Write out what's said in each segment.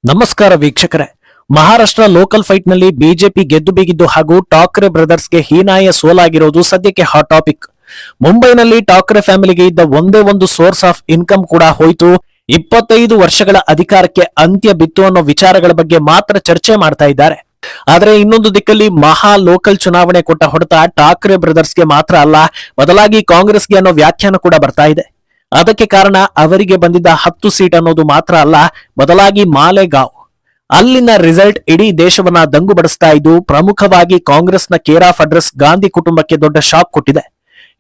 ನಮಸ್ಕಾರ ವೀಕ್ಷಕರೇ. Maharashtra local fight ನಲ್ಲಿ ಬಿಜೆಪಿ ಗೆದ್ದು ಬಿಗಿದ್ದು ಹಾಗೂ ಠಾಕ್ರೆ ಬ್ರದರ್ಸ್ಗೆ ಹೀನಾಯ ಸೋಲಾಗಿರೋದು ಸದ್ಯಕ್ಕೆ ಹಾಟ್ ಟಾಪಿಕ್. ಮುಂಬೈನಲ್ಲಿ ಠಾಕ್ರೆ ಫ್ಯಾಮಿಲಿಗೆ ಇದ್ದ ಒಂದೇ ಒಂದು ಸೋರ್ಸ್ ಆಫ್ ಇನ್ಕಮ್ ಕೂಡ ಹೋಯ್ತು. 25 ವರ್ಷಗಳ ಅಧಿಕಾರಕ್ಕೆ ಅಂತ್ಯ ಬಿತ್ತು ಅನ್ನೋ ವಿಚಾರಗಳ ಬಗ್ಗೆ ಮಾತ್ರ ಚರ್ಚೆ ಮಾಡ್ತಾ ಇದ್ದಾರೆ. ಆದ್ರೆ ಇನ್ನೊಂದು ದಿಕ್ಕಲ್ಲಿ ಮಹಾ ಲೋಕಲ್ ಚುನಾವಣೆ ಕೊಟ್ಟ ಹೊಡೆತ ಠಾಕ್ರೆ ಬ್ರದರ್ಸ್ಗೆ ಮಾತ್ರ ಅಲ್ಲ, ಬದಲಾಗಿ ಕಾಂಗ್ರೆಸ್ಗೆ ಅನ್ನೋ ವ್ಯಾಖ್ಯಾನ ಕೂಡ ಬರ್ತಾ ಇದೆ. ಅದಕ್ಕೆ ಕಾರಣ ಅವರಿಗೆ ಬಂದಿದ್ದ 10 ಸೀಟ್ ಅನ್ನೋದು ಮಾತ್ರ ಅಲ್ಲ, ಬದಲಾಗಿ ಮಾಲೆಗಾಂವ್ ಅಲ್ಲಿನ ರಿಸಲ್ಟ್ ಇಡೀ ದೇಶವನ್ನ ದಂಗುಬಡಿಸ್ತಾ ಇದ್ದು, ಪ್ರಮುಖವಾಗಿ ಕಾಂಗ್ರೆಸ್ನ ಕೇರ್ ಆಫ್ ಅಡ್ರೆಸ್ ಗಾಂಧಿ ಕುಟುಂಬಕ್ಕೆ ದೊಡ್ಡ ಶಾಕ್ ಕೊಟ್ಟಿದೆ.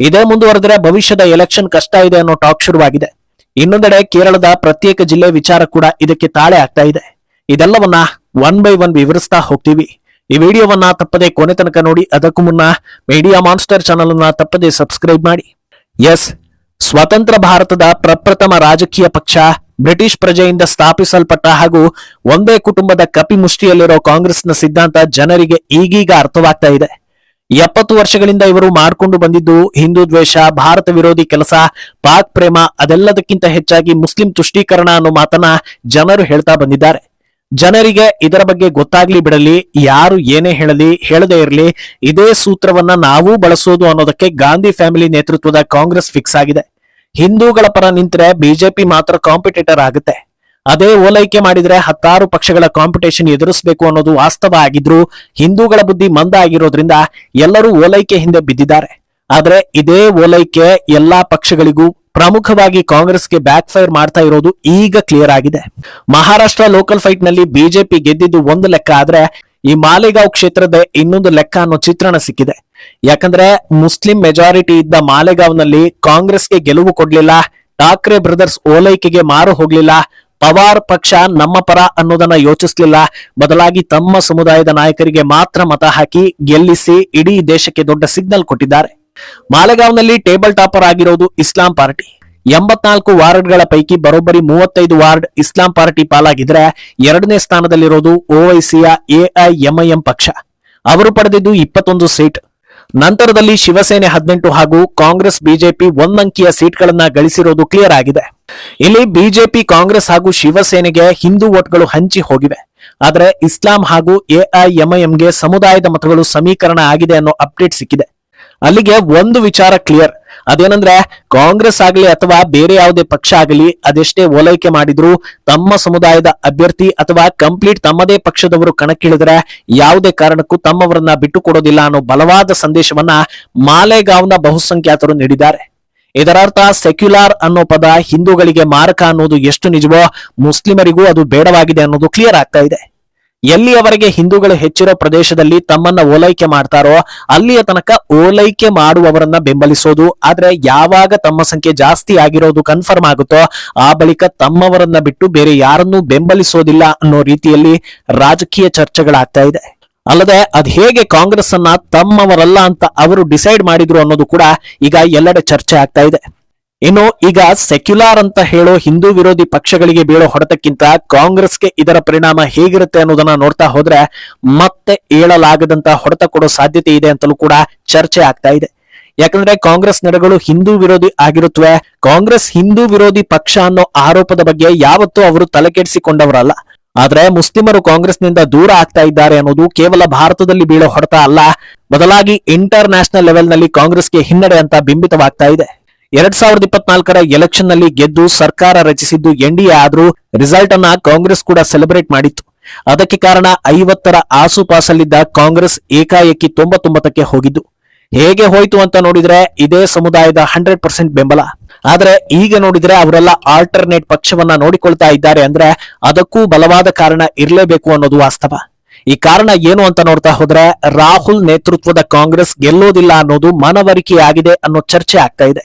ಇದೇ ಮುಂದುವರೆದರೆ ಭವಿಷ್ಯದ ಎಲೆಕ್ಷನ್ ಕಷ್ಟ ಇದೆ ಅನ್ನೋ ಟಾಕ್ ಶುರುವಾಗಿದೆ. ಇನ್ನೊಂದೆಡೆ ಕೇರಳದ ಪ್ರತ್ಯೇಕ ಜಿಲ್ಲೆ ವಿಚಾರ ಕೂಡ ಇದಕ್ಕೆ ತಾಳೆ ಆಗ್ತಾ ಇದೆ. ಇದೆಲ್ಲವನ್ನ ಒನ್ ಬೈ ಒನ್ ವಿವರಿಸ್ತಾ ಹೋಗ್ತೀವಿ. ಈ ವಿಡಿಯೋವನ್ನ ತಪ್ಪದೆ ಕೊನೆ ತನಕ ನೋಡಿ. ಅದಕ್ಕೂ ಮುನ್ನ ಮೀಡಿಯಾ ಮಾನ್ಸ್ಟರ್ ಚಾನಲ್ ಅನ್ನ ತಪ್ಪದೆ ಸಬ್ಸ್ಕ್ರೈಬ್ ಮಾಡಿ. ಎಸ್, ಸ್ವತಂತ್ರ ಭಾರತದ ಪ್ರಪ್ರಥಮ ರಾಜಕೀಯ ಪಕ್ಷ, ಬ್ರಿಟಿಷ್ ಪ್ರಜೆಯಿಂದ ಸ್ಥಾಪಿಸಲ್ಪಟ್ಟ ಹಾಗೂ ಒಂದೇ ಕುಟುಂಬದ ಕಪಿಮುಷ್ಟಿಯಲ್ಲಿರೋ ಕಾಂಗ್ರೆಸ್ನ ಸಿದ್ಧಾಂತ ಜನರಿಗೆ ಈಗೀಗ ಅರ್ಥವಾಗ್ತಾ ಇದೆ. 70 ವರ್ಷಗಳಿಂದ ಇವರು ಮಾಡಿಕೊಂಡು ಬಂದಿದ್ದು ಹಿಂದೂ ದ್ವೇಷ, ಭಾರತ ವಿರೋಧಿ ಕೆಲಸ, ಪಾಕ್ ಪ್ರೇಮ, ಅದೆಲ್ಲದಕ್ಕಿಂತ ಹೆಚ್ಚಾಗಿ ಮುಸ್ಲಿಂ ತುಷ್ಟೀಕರಣ ಅನ್ನೋ ಮಾತನ್ನ ಜನರು ಹೇಳ್ತಾ ಬಂದಿದ್ದಾರೆ. ಜನರಿಗೆ ಇದರ ಬಗ್ಗೆ ಗೊತ್ತಾಗ್ಲಿ ಬಿಡಲಿ, ಯಾರು ಏನೇ ಹೇಳಲಿ ಹೇಳದೇ ಇರಲಿ, ಇದೇ ಸೂತ್ರವನ್ನ ನಾವೂ ಬಳಸೋದು ಅನ್ನೋದಕ್ಕೆ ಗಾಂಧಿ ಫ್ಯಾಮಿಲಿ ನೇತೃತ್ವದ ಕಾಂಗ್ರೆಸ್ ಫಿಕ್ಸ್ ಆಗಿದೆ. ಹಿಂದೂಗಳ ಪರ ನಿಂತ್ರೆ ಬಿಜೆಪಿ ಮಾತ್ರ ಕಾಂಪಿಟೇಟರ್ ಆಗುತ್ತೆ. ಅದೇ ಓಲೈಕೆ ಮಾಡಿದ್ರೆ 10 ಪಕ್ಷಗಳ ಕಾಂಪಿಟೇಷನ್ ಎದುರಿಸಬೇಕು ಅನ್ನೋದು ವಾಸ್ತವ ಆಗಿದ್ರು, ಹಿಂದೂಗಳ ಬುದ್ಧಿ ಮಂದ ಆಗಿರೋದ್ರಿಂದ ಎಲ್ಲರೂ ಓಲೈಕೆ ಹಿಂದೆ ಬಿದ್ದಿದ್ದಾರೆ. ಆದ್ರೆ ಇದೇ ಓಲೈಕೆ ಎಲ್ಲಾ ಪಕ್ಷಗಳಿಗೂ, ಪ್ರಮುಖವಾಗಿ ಕಾಂಗ್ರೆಸ್ಗೆ ಬ್ಯಾಕ್ ಫೈರ್ ಮಾಡ್ತಾ ಇರೋದು ಈಗ ಕ್ಲಿಯರ್ ಆಗಿದೆ. ಮಹಾರಾಷ್ಟ್ರ ಲೋಕಲ್ ಫೈಟ್ ನಲ್ಲಿ ಬಿಜೆಪಿ ಗೆದ್ದಿದ್ದು ಒಂದು ಲೆಕ್ಕ ಆದ್ರೆ, ಈ ಮಾಲೆಗಾಂವ್ ಕ್ಷೇತ್ರದ ಇನ್ನೊಂದು ಲೆಕ್ಕ ಅನ್ನೋ ಚಿತ್ರಣ ಸಿಕ್ಕಿದೆ. ಯಾಕಂದ್ರೆ ಮುಸ್ಲಿಂ ಮೆಜಾರಿಟಿ ಇದ್ದ ಮಾಲೆಗಾಂವ್ನಲ್ಲಿ ಕಾಂಗ್ರೆಸ್ಗೆ ಗೆಲುವು ಕೊಡ್ಲಿಲ್ಲ, ಠಾಕ್ರೆ ಬ್ರದರ್ಸ್ ಓಲೈಕೆಗೆ ಮಾರು ಹೋಗ್ಲಿಲ್ಲ, ಪವಾರ್ ಪಕ್ಷ ನಮ್ಮ ಪರ ಅನ್ನೋದನ್ನ ಯೋಚಿಸ್ಲಿಲ್ಲ, ಬದಲಾಗಿ ತಮ್ಮ ಸಮುದಾಯದ ನಾಯಕರಿಗೆ ಮಾತ್ರ ಮತ ಹಾಕಿ ಗೆಲ್ಲಿಸಿ ಇಡೀ ದೇಶಕ್ಕೆ ದೊಡ್ಡ ಸಿಗ್ನಲ್ ಕೊಟ್ಟಿದ್ದಾರೆ. ಮಾಲೆಗಾಂವ್ನಲ್ಲಿ ಟೇಬಲ್ ಟಾಪರ್ ಆಗಿರೋದು ಇಸ್ಲಾಂ ಪಾರ್ಟಿ. 84 ವಾರ್ಡ್ಗಳ ಪೈಕಿ ಬರೋಬ್ಬರಿ 35 ವಾರ್ಡ್ ಇಸ್ಲಾಂ ಪಾರ್ಟಿ ಪಾಲಾಗಿದ್ರೆ, ಎರಡನೇ ಸ್ಥಾನದಲ್ಲಿರೋದು ಓವೈಸಿಯ ಎಐಎಂಐಎಂ ಪಕ್ಷ. ಅವರು ಪಡೆದಿದ್ದು 21 ಸೀಟ್. ನಂತರದಲ್ಲಿ ಶಿವಸೇನೆ 18 ಹಾಗೂ ಕಾಂಗ್ರೆಸ್ ಬಿಜೆಪಿ ಒಂದಂಕಿಯ ಸೀಟ್ಗಳನ್ನ ಗಳಿಸಿರೋದು ಕ್ಲಿಯರ್ ಆಗಿದೆ. ಇಲ್ಲಿ ಬಿಜೆಪಿ, ಕಾಂಗ್ರೆಸ್ ಹಾಗೂ ಶಿವಸೇನೆಗೆ ಹಿಂದೂ ವೋಟ್ಗಳು ಹಂಚಿ ಹೋಗಿವೆ. ಆದ್ರೆ ಇಸ್ಲಾಂ ಹಾಗೂ ಎಐಎಂಐಎಂಗೆ ಸಮುದಾಯದ ಮತಗಳು ಸಮೀಕರಣ ಆಗಿದೆ ಅನ್ನೋ ಅಪ್ಡೇಟ್ ಸಿಕ್ಕಿದೆ. ಅಲ್ಲಿಗೆ ಒಂದು ವಿಚಾರ ಕ್ಲಿಯರ್, ಅದೇನಂದ್ರೆ ಕಾಂಗ್ರೆಸ್ ಆಗಲಿ ಅಥವಾ ಬೇರೆ ಯಾವುದೇ ಪಕ್ಷ ಆಗಲಿ ಅದೆಷ್ಟೇ ಓಲೈಕೆ ಮಾಡಿದ್ರು ತಮ್ಮ ಸಮುದಾಯದ ಅಭ್ಯರ್ಥಿ ಅಥವಾ ಕಂಪ್ಲೀಟ್ ತಮ್ಮದೇ ಪಕ್ಷದವರು ಕಣಕ್ಕಿಳಿದ್ರೆ ಯಾವುದೇ ಕಾರಣಕ್ಕೂ ತಮ್ಮವರನ್ನ ಬಿಟ್ಟು ಕೊಡೋದಿಲ್ಲ ಅನ್ನೋ ಬಲವಾದ ಸಂದೇಶವನ್ನ ಮಾಲೆಗಾಂವ್ನ ಬಹುಸಂಖ್ಯಾತರು ನೀಡಿದ್ದಾರೆ. ಇದರರ್ಥ ಸೆಕ್ಯುಲಾರ್ ಅನ್ನೋ ಪದ ಹಿಂದೂಗಳಿಗೆ ಮಾರಕ ಅನ್ನೋದು ಎಷ್ಟು ನಿಜವೋ, ಮುಸ್ಲಿಮರಿಗೂ ಅದು ಬೇಡವಾಗಿದೆ ಅನ್ನೋದು ಕ್ಲಿಯರ್ ಆಗ್ತಾ ಇದೆ. ಎಲ್ಲಿಯವರೆಗೆ ಹಿಂದೂಗಳು ಹೆಚ್ಚಿರೋ ಪ್ರದೇಶದಲ್ಲಿ ತಮ್ಮನ್ನ ಓಲೈಕೆ ಮಾಡ್ತಾರೋ ಅಲ್ಲಿಯ ತನಕ ಓಲೈಕೆ ಮಾಡುವವರನ್ನ ಬೆಂಬಲಿಸೋದು. ಆದ್ರೆ ಯಾವಾಗ ತಮ್ಮ ಸಂಖ್ಯೆ ಜಾಸ್ತಿ ಆಗಿರೋದು ಕನ್ಫರ್ಮ್ ಆಗುತ್ತೋ ಆ ಬಳಿಕ ತಮ್ಮವರನ್ನ ಬಿಟ್ಟು ಬೇರೆ ಯಾರನ್ನೂ ಬೆಂಬಲಿಸೋದಿಲ್ಲ ಅನ್ನೋ ರೀತಿಯಲ್ಲಿ ರಾಜಕೀಯ ಚರ್ಚೆಗಳಾಗ್ತಾ ಇದೆ. ಅಲ್ಲದೆ ಅದ್ ಹೇಗೆ ಕಾಂಗ್ರೆಸ್ ಅನ್ನ ತಮ್ಮವರಲ್ಲ ಅಂತ ಅವರು ಡಿಸೈಡ್ ಮಾಡಿದ್ರು ಅನ್ನೋದು ಕೂಡ ಈಗ ಎಲ್ಲೆಡೆ ಚರ್ಚೆ ಆಗ್ತಾ ಇದೆ. ಇನ್ನು ಈಗ ಸೆಕ್ಯುಲಾರ್ ಅಂತ ಹೇಳೋ ಹಿಂದೂ ವಿರೋಧಿ ಪಕ್ಷಗಳಿಗೆ ಬೀಳೋ ಹೊಡೆತಕ್ಕಿಂತ ಕಾಂಗ್ರೆಸ್ಗೆ ಇದರ ಪರಿಣಾಮ ಹೇಗಿರುತ್ತೆ ಅನ್ನೋದನ್ನ ನೋಡ್ತಾ ಹೋದ್ರೆ ಮತ್ತೆ ಏಳಲಾಗದಂತ ಹೊಡೆತ ಕೊಡೋ ಸಾಧ್ಯತೆ ಇದೆ ಅಂತಲೂ ಕೂಡ ಚರ್ಚೆ ಆಗ್ತಾ ಇದೆ. ಯಾಕಂದ್ರೆ ಕಾಂಗ್ರೆಸ್ ನಡೆಗಳು ಹಿಂದೂ ವಿರೋಧಿ ಆಗಿರುತ್ತವೆ. ಕಾಂಗ್ರೆಸ್ ಹಿಂದೂ ವಿರೋಧಿ ಪಕ್ಷ ಅನ್ನೋ ಆರೋಪದ ಬಗ್ಗೆ ಯಾವತ್ತೂ ಅವರು ತಲೆಕೆಡಿಸಿಕೊಂಡವರಲ್ಲ. ಆದ್ರೆ ಮುಸ್ಲಿಮರು ಕಾಂಗ್ರೆಸ್ನಿಂದ ದೂರ ಆಗ್ತಾ ಇದ್ದಾರೆ ಅನ್ನೋದು ಕೇವಲ ಭಾರತದಲ್ಲಿ ಬೀಳೋ ಹೊಡೆತ ಅಲ್ಲ, ಬದಲಾಗಿ ಇಂಟರ್ ನ್ಯಾಷನಲ್ ಲೆವೆಲ್ ನಲ್ಲಿ ಕಾಂಗ್ರೆಸ್ಗೆ ಹಿನ್ನಡೆ ಅಂತ ಬಿಂಬಿತವಾಗ್ತಾ ಇದೆ. 2024ರ ಎಲೆಕ್ಷನ್ ನಲ್ಲಿ ಗೆದ್ದು ಸರ್ಕಾರ ರಚಿಸಿದ್ದು ಎನ್ಡಿಎ ಆದ್ರೂ ರಿಸಲ್ಟ್ ಅನ್ನ ಕಾಂಗ್ರೆಸ್ ಕೂಡ ಸೆಲೆಬ್ರೇಟ್ ಮಾಡಿತ್ತು. ಅದಕ್ಕೆ ಕಾರಣ 50ರ ಆಸುಪಾಸಲ್ಲಿದ್ದ ಕಾಂಗ್ರೆಸ್ ಏಕಾಏಕಿ 99ಕ್ಕೆ ಹೋಗಿದ್ದು. ಹೇಗೆ ಹೋಯ್ತು ಅಂತ ನೋಡಿದ್ರೆ ಇದೇ ಸಮುದಾಯದ 100% ಬೆಂಬಲ. ಆದ್ರೆ ಈಗ ನೋಡಿದ್ರೆ ಅವರೆಲ್ಲ ಆಲ್ಟರ್ನೇಟ್ ಪಕ್ಷವನ್ನ ನೋಡಿಕೊಳ್ತಾ ಇದ್ದಾರೆ ಅಂದ್ರೆ ಅದಕ್ಕೂ ಬಲವಾದ ಕಾರಣ ಇರಲೇಬೇಕು ಅನ್ನೋದು ವಾಸ್ತವ. ಈ ಕಾರಣ ಏನು ಅಂತ ನೋಡ್ತಾ ಹೋದ್ರೆ ರಾಹುಲ್ ನೇತೃತ್ವದ ಕಾಂಗ್ರೆಸ್ ಗೆಲ್ಲೋದಿಲ್ಲ ಅನ್ನೋದು ಮನವರಿಕೆಯಾಗಿದೆ ಅನ್ನೋ ಚರ್ಚೆ ಆಗ್ತಾ ಇದೆ.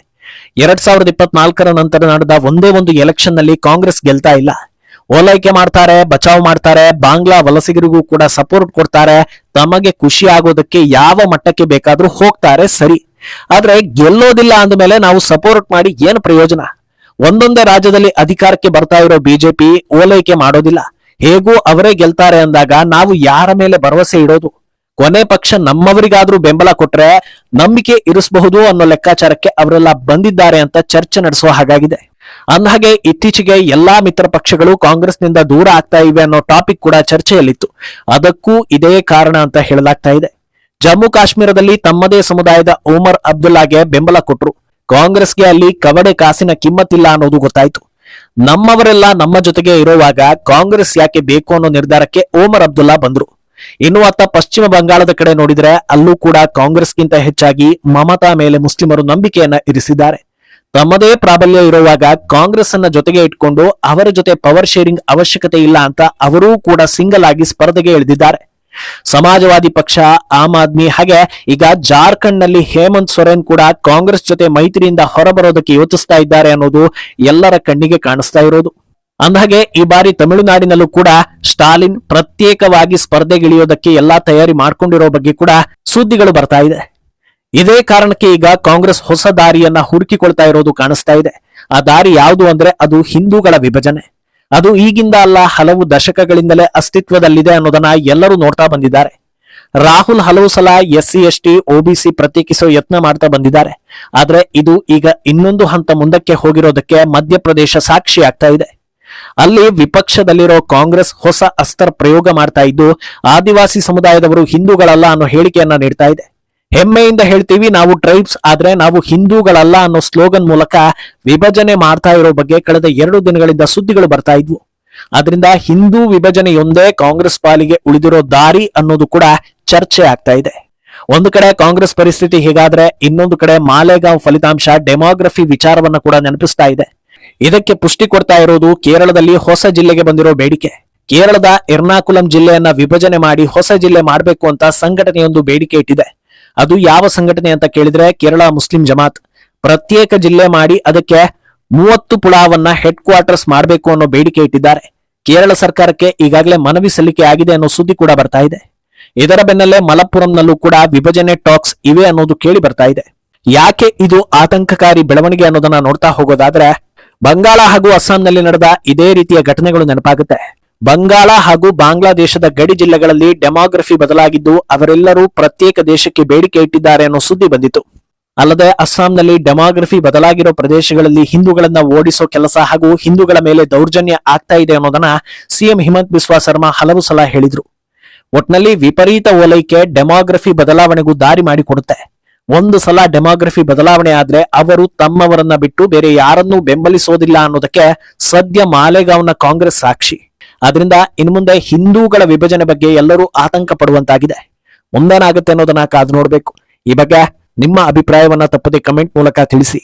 2024ರ ನಂತರ ನಡೆದ ಒಂದೇ ಒಂದು ಎಲೆಕ್ಷನ್ ನಲ್ಲಿ ಕಾಂಗ್ರೆಸ್ ಗೆಲ್ತಾ ಇಲ್ಲ. ಓಲೈಕೆ ಮಾಡ್ತಾರೆ, ಬಚಾವ್ ಮಾಡ್ತಾರೆ, ಬಾಂಗ್ಲಾ ವಲಸಿಗರಿಗೂ ಕೂಡ ಸಪೋರ್ಟ್ ಕೊಡ್ತಾರೆ, ತಮಗೆ ಖುಷಿ ಆಗೋದಕ್ಕೆ ಯಾವ ಮಟ್ಟಕ್ಕೆ ಬೇಕಾದ್ರೂ ಹೋಗ್ತಾರೆ, ಸರಿ. ಆದ್ರೆ ಗೆಲ್ಲೋದಿಲ್ಲ ಅಂದಮೇಲೆ ನಾವು ಸಪೋರ್ಟ್ ಮಾಡಿ ಏನು ಪ್ರಯೋಜನ? ಒಂದೊಂದೇ ರಾಜ್ಯದಲ್ಲಿ ಅಧಿಕಾರಕ್ಕೆ ಬರ್ತಾ ಇರೋ ಬಿಜೆಪಿ ಓಲೈಕೆ ಮಾಡೋದಿಲ್ಲ, ಹೇಗೂ ಅವರೇ ಗೆಲ್ತಾರೆ ಅಂದಾಗ ನಾವು ಯಾರ ಮೇಲೆ ಭರವಸೆ ಇಡೋದು? ಕೊನೆ ಪಕ್ಷ ನಮ್ಮವರಿಗಾದ್ರೂ ಬೆಂಬಲ ಕೊಟ್ರೆ ನಂಬಿಕೆ ಇರಿಸಬಹುದು ಅನ್ನೋ ಲೆಕ್ಕಾಚಾರಕ್ಕೆ ಅವರೆಲ್ಲ ಬಂದಿದ್ದಾರೆ ಅಂತ ಚರ್ಚೆ ನಡೆಸುವ ಹಾಗಾಗಿದೆ. ಅಂದಹಾಗೆ ಇತ್ತೀಚೆಗೆ ಎಲ್ಲಾ ಮಿತ್ರ ಪಕ್ಷಗಳು ಕಾಂಗ್ರೆಸ್ನಿಂದ ದೂರ ಆಗ್ತಾ ಇವೆ ಅನ್ನೋ ಟಾಪಿಕ್ ಕೂಡ ಚರ್ಚೆಯಲ್ಲಿತ್ತು. ಅದಕ್ಕೂ ಇದೇ ಕಾರಣ ಅಂತ ಹೇಳಲಾಗ್ತಾ ಇದೆ. ಜಮ್ಮು ಕಾಶ್ಮೀರದಲ್ಲಿ ತಮ್ಮದೇ ಸಮುದಾಯದ ಒಮರ್ ಅಬ್ದುಲ್ಲಾಗೆ ಬೆಂಬಲ ಕೊಟ್ರು. ಕಾಂಗ್ರೆಸ್ಗೆ ಅಲ್ಲಿ ಕವಡೆ ಕಾಸಿನ ಕಿಮ್ಮತ್ತಿಲ್ಲ ಅನ್ನೋದು ಗೊತ್ತಾಯ್ತು. ನಮ್ಮವರೆಲ್ಲ ನಮ್ಮ ಜೊತೆಗೆ ಇರುವಾಗ ಕಾಂಗ್ರೆಸ್ ಯಾಕೆ ಬೇಕು ಅನ್ನೋ ನಿರ್ಧಾರಕ್ಕೆ ಒಮರ್ ಅಬ್ದುಲ್ಲಾ ಬಂದ್ರು. ಇನ್ನು ಅತ್ತ ಪಶ್ಚಿಮ ಬಂಗಾಳದ ಕಡೆ ನೋಡಿದ್ರೆ ಅಲ್ಲೂ ಕೂಡ ಕಾಂಗ್ರೆಸ್ಗಿಂತ ಹೆಚ್ಚಾಗಿ ಮಮತಾ ಮೇಲೆ ಮುಸ್ಲಿಮರು ನಂಬಿಕೆಯನ್ನ ಇರಿಸಿದ್ದಾರೆ. ತಮ್ಮದೇ ಪ್ರಾಬಲ್ಯ ಇರುವಾಗ ಕಾಂಗ್ರೆಸ್ ಅನ್ನ ಜೊತೆಗೆ ಇಟ್ಕೊಂಡು ಅವರ ಜೊತೆ ಪವರ್ ಶೇರಿಂಗ್ ಅವಶ್ಯಕತೆ ಇಲ್ಲ ಅಂತ ಅವರೂ ಕೂಡ ಸಿಂಗಲ್ ಆಗಿ ಸ್ಪರ್ಧೆಗೆ ಇಳಿದಿದ್ದಾರೆ. ಸಮಾಜವಾದಿ ಪಕ್ಷ, ಆಮ್ ಆದ್ಮಿ ಹಾಗೆ ಈಗ ಜಾರ್ಖಂಡ್ ನಲ್ಲಿ ಹೇಮಂತ್ ಸೊರೇನ್ ಕೂಡ ಕಾಂಗ್ರೆಸ್ ಜೊತೆ ಮೈತ್ರಿಯಿಂದ ಹೊರಬರೋದಕ್ಕೆ ಯೋಚಿಸ್ತಾ ಇದ್ದಾರೆ ಅನ್ನೋದು ಎಲ್ಲರ ಕಣ್ಣಿಗೆ ಕಾಣಿಸ್ತಾ ಇರೋದು. ಅಂದಹಾಗೆ ಈ ಬಾರಿ ತಮಿಳುನಾಡಿನಲ್ಲೂ ಕೂಡ ಸ್ಟಾಲಿನ್ ಪ್ರತ್ಯೇಕವಾಗಿ ಸ್ಪರ್ಧೆಗಿಳಿಯೋದಕ್ಕೆ ಎಲ್ಲಾ ತಯಾರಿ ಮಾಡ್ಕೊಂಡಿರೋ ಬಗ್ಗೆ ಕೂಡ ಸುದ್ದಿಗಳು ಬರ್ತಾ ಇದೆ. ಇದೇ ಕಾರಣಕ್ಕೆ ಈಗ ಕಾಂಗ್ರೆಸ್ ಹೊಸ ದಾರಿಯನ್ನ ಹುಡುಕಿಕೊಳ್ತಾ ಇರೋದು ಕಾಣಿಸ್ತಾ ಇದೆ. ಆ ದಾರಿ ಯಾವುದು ಅಂದ್ರೆ ಅದು ಹಿಂದೂಗಳ ವಿಭಜನೆ. ಅದು ಈಗಿಂದ ಅಲ್ಲ, ಹಲವು ದಶಕಗಳಿಂದಲೇ ಅಸ್ತಿತ್ವದಲ್ಲಿದೆ ಅನ್ನೋದನ್ನ ಎಲ್ಲರೂ ನೋಡ್ತಾ ಬಂದಿದ್ದಾರೆ. ರಾಹುಲ್ ಹಲವು ಸಲ SC ST OBC ಪ್ರತ್ಯೇಕಿಸೋ ಯತ್ನ ಮಾಡ್ತಾ ಬಂದಿದ್ದಾರೆ. ಆದ್ರೆ ಇದು ಈಗ ಇನ್ನೊಂದು ಹಂತ ಮುಂದಕ್ಕೆ ಹೋಗಿರೋದಕ್ಕೆ ಮಧ್ಯಪ್ರದೇಶ ಸಾಕ್ಷಿ ಆಗ್ತಾ ಇದೆ. ಅಲ್ಲಿ ವಿಪಕ್ಷದಲ್ಲಿರೋ ಕಾಂಗ್ರೆಸ್ ಹೊಸ ಅಸ್ತ್ರ ಪ್ರಯೋಗ ಮಾಡ್ತಾ ಇದ್ದು ಆದಿವಾಸಿ ಸಮುದಾಯದವರು ಹಿಂದೂಗಳಲ್ಲ ಅನ್ನೋ ಹೇಳಿಕೆಯನ್ನ ನೀಡ್ತಾ ಇದೆ. ಹೆಮ್ಮೆಯಿಂದ ಹೇಳ್ತೀವಿ ನಾವು ಟ್ರೈಬ್ಸ್, ಆದ್ರೆ ನಾವು ಹಿಂದೂಗಳಲ್ಲ ಅನ್ನೋ ಸ್ಲೋಗನ್ ಮೂಲಕ ವಿಭಜನೆ ಮಾಡ್ತಾ ಇರೋ ಬಗ್ಗೆ ಕಳೆದ 2 ದಿನಗಳಿಂದ ಸುದ್ದಿಗಳು ಬರ್ತಾ ಇದ್ವು. ಆದ್ರಿಂದ ಹಿಂದೂ ವಿಭಜನೆಯೊಂದೇ ಕಾಂಗ್ರೆಸ್ ಪಾಲಿಗೆ ಉಳಿದಿರೋ ದಾರಿ ಅನ್ನೋದು ಕೂಡ ಚರ್ಚೆ ಆಗ್ತಾ ಇದೆ. ಒಂದು ಕಡೆ ಕಾಂಗ್ರೆಸ್ ಪರಿಸ್ಥಿತಿ ಹೀಗಾದ್ರೆ ಇನ್ನೊಂದು ಕಡೆ ಮಾಲೇಗಾಂವ್ ಫಲಿತಾಂಶ ಡೆಮೋಗ್ರಫಿ ವಿಚಾರವನ್ನ ಕೂಡ ನೆನಪಿಸ್ತಾ ಇದೆ. ಇದಕ್ಕೆ ಪುಷ್ಟಿ ಕೊಡ್ತಾ ಇರೋದು ಕೇರಳದಲ್ಲಿ ಹೊಸ ಜಿಲ್ಲೆಗೆ ಬಂದಿರೋ ಬೇಡಿಕೆ. ಕೇರಳದ ಎರ್ನಾಕುಲಂ ಜಿಲ್ಲೆಯನ್ನ ವಿಭಜನೆ ಮಾಡಿ ಹೊಸ ಜಿಲ್ಲೆ ಮಾಡಬೇಕು ಅಂತ ಸಂಘಟನೆಯೊಂದು ಬೇಡಿಕೆ ಇಟ್ಟಿದೆ. ಅದು ಯಾವ ಸಂಘಟನೆ ಅಂತ ಕೇಳಿದ್ರೆ ಕೇರಳ ಮುಸ್ಲಿಂ ಜಮಾತ್. ಪ್ರತ್ಯೇಕ ಜಿಲ್ಲೆ ಮಾಡಿ ಅದಕ್ಕೆ 30 ಪುಳಾವನ್ನ ಹೆಡ್ ಕ್ವಾರ್ಟರ್ಸ್ ಮಾಡಬೇಕು ಅನ್ನೋ ಬೇಡಿಕೆ ಇಟ್ಟಿದ್ದಾರೆ. ಕೇರಳ ಸರ್ಕಾರಕ್ಕೆ ಈಗಾಗಲೇ ಮನವಿ ಸಲ್ಲಿಕೆ ಆಗಿದೆ ಅನ್ನೋ ಸುದ್ದಿ ಕೂಡ ಬರ್ತಾ ಇದೆ. ಇದರ ಬೆನ್ನಲ್ಲೇ ಮಲಪ್ಪುರಂನಲ್ಲೂ ಕೂಡ ವಿಭಜನೆ ಟಾಕ್ಸ್ ಇವೆ ಅನ್ನೋದು ಕೇಳಿ ಬರ್ತಾ ಇದೆ. ಯಾಕೆ ಇದು ಆತಂಕಕಾರಿ ಬೆಳವಣಿಗೆ ಅನ್ನೋದನ್ನ ನೋಡ್ತಾ ಹೋಗೋದಾದ್ರೆ ಬಂಗಾಳ ಹಾಗೂ ಅಸ್ಸಾಂನಲ್ಲಿ ನಡೆದ ಇದೇ ರೀತಿಯ ಘಟನೆಗಳು ನೆನಪಾಗುತ್ತೆ. ಬಂಗಾಳ ಹಾಗೂ ಬಾಂಗ್ಲಾದೇಶದ ಗಡಿ ಜಿಲ್ಲೆಗಳಲ್ಲಿ ಡೆಮೋಗ್ರಫಿ ಬದಲಾಗಿದ್ದು ಅವರೆಲ್ಲರೂ ಪ್ರತ್ಯೇಕ ದೇಶಕ್ಕೆ ಬೇಡಿಕೆ ಇಟ್ಟಿದ್ದಾರೆ ಅನ್ನೋ ಸುದ್ದಿ ಬಂದಿತ್ತು. ಅಲ್ಲದೆ ಅಸ್ಸಾಂನಲ್ಲಿ ಡೆಮೋಗ್ರಫಿ ಬದಲಾಗಿರೋ ಪ್ರದೇಶಗಳಲ್ಲಿ ಹಿಂದೂಗಳನ್ನ ಓಡಿಸೋ ಕೆಲಸ ಹಾಗೂ ಹಿಂದೂಗಳ ಮೇಲೆ ದೌರ್ಜನ್ಯ ಆಗ್ತಾ ಇದೆ ಅನ್ನೋದನ್ನ ಸಿಎಂ ಹಿಮಂತ್ ಬಿಸ್ವಾ ಸರ್ಮಾ ಹಲವು ಸಲ ಹೇಳಿದ್ರು. ಒಟ್ನಲ್ಲಿ ವಿಪರೀತ ಓಲೈಕೆ ಡೆಮೋಗ್ರಫಿ ಬದಲಾವಣೆಗೂ ದಾರಿ ಮಾಡಿಕೊಡುತ್ತೆ. ಒಂದು ಸಲ ಡೆಮೋಗ್ರಫಿ ಬದಲಾವಣೆ ಆದ್ರೆ ಅವರು ತಮ್ಮವರನ್ನ ಬಿಟ್ಟು ಬೇರೆ ಯಾರನ್ನೂ ಬೆಂಬಲಿಸೋದಿಲ್ಲ ಅನ್ನೋದಕ್ಕೆ ಸದ್ಯ ಮಾಲೇಗಾಂವ್ನ ಕಾಂಗ್ರೆಸ್ ಸಾಕ್ಷಿ. ಆದ್ರಿಂದ ಇನ್ನು ಮುಂದೆ ಹಿಂದೂಗಳ ವಿಭಜನೆ ಬಗ್ಗೆ ಎಲ್ಲರೂ ಆತಂಕ ಪಡುವಂತಾಗಿದೆ. ಮುಂದೇನಾಗುತ್ತೆ ಅನ್ನೋದನ್ನ ಕಾದು ನೋಡ್ಬೇಕು. ಈ ಬಗ್ಗೆ ನಿಮ್ಮ ಅಭಿಪ್ರಾಯವನ್ನ ತಪ್ಪದೆ ಕಮೆಂಟ್ ಮೂಲಕ ತಿಳಿಸಿ.